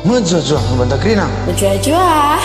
Menjajah membantah kerinang. Menjajah.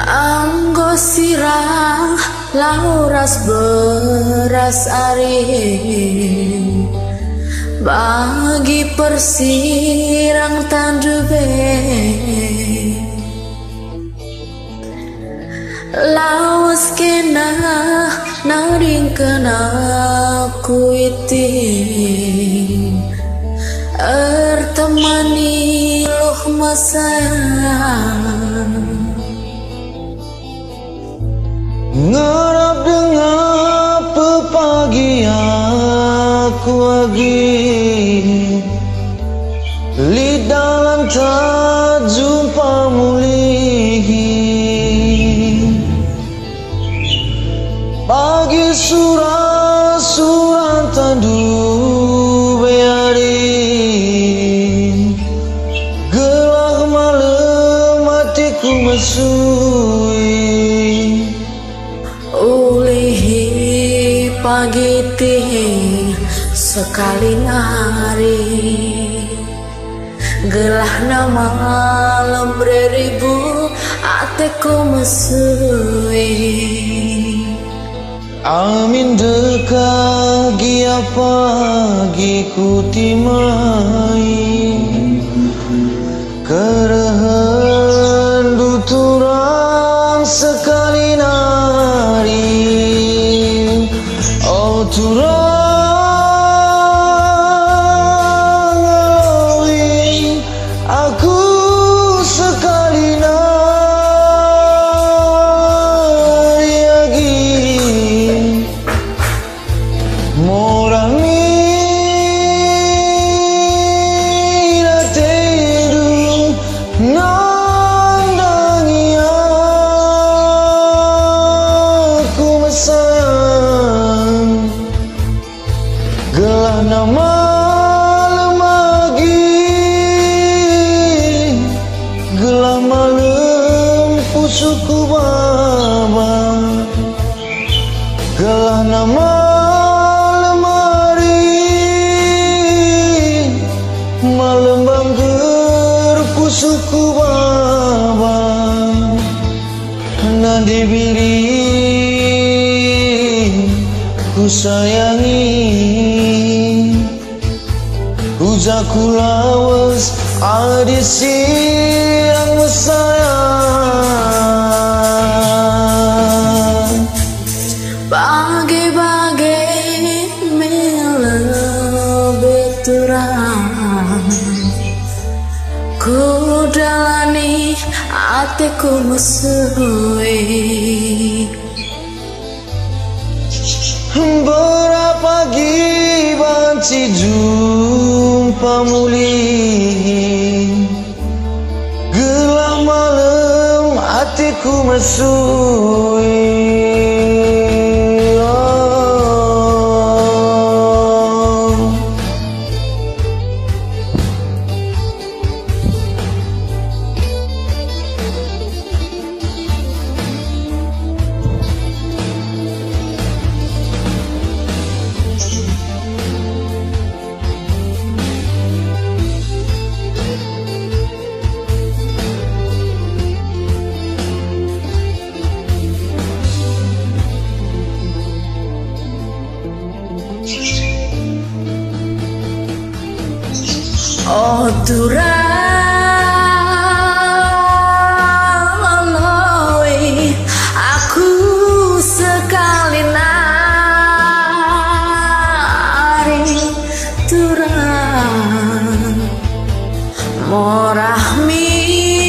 Anggo sirang lauras beras ari bagi persirang tandube lawas kena naring kena kuiti ertemani loh masayang Ngerap dengan pepagi aku lagi lidalan tak jumpa mulih pagi surah tandu beari gelak malam hatiku mesui ulihi pagi tih sekali hari gelah nama malam beribu ateku mesui amin dekat gia pagi ku timai kerehan duturang sekali nari oh turang aku sekali nari lagi morami na tedu nandangi aku mesayang gelah nama gelah malam pusuku baba gelah nama lemari malam bangger pusuku baba nadi biri ku sayangi ujaku lawas adi siang sayang bagai-bagai melebeturang ku jalani hatiku mesui berapa banci jumpa mulih gelah malam hatiku mesui oh turang aku sekali nari turang morah mina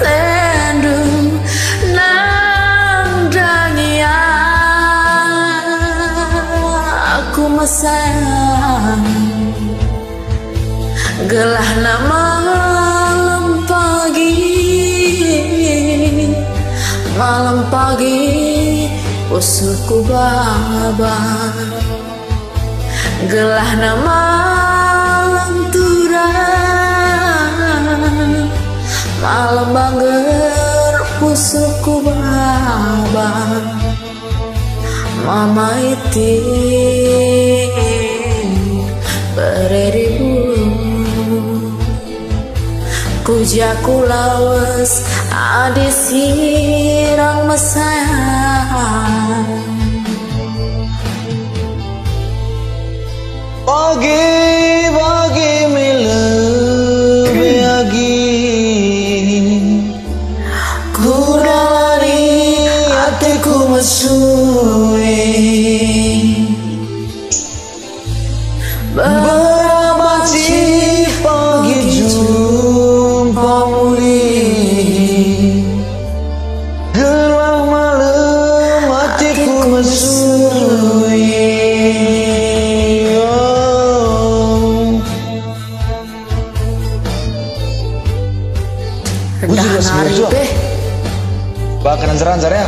sendung nang dangia mesem. Gelahna malam pagi usulku babak. Gelahna malam turang, malam bangger usulku babak. Mama iti bereribu pujaku lawas adi sirang mesayang. Pagi-pagi lebih kurani hatiku mesui. Berapa pagi jumpa muli, gelap malam hatiku mesui. Rendah nari beh Bahkan anjar-anjar ya.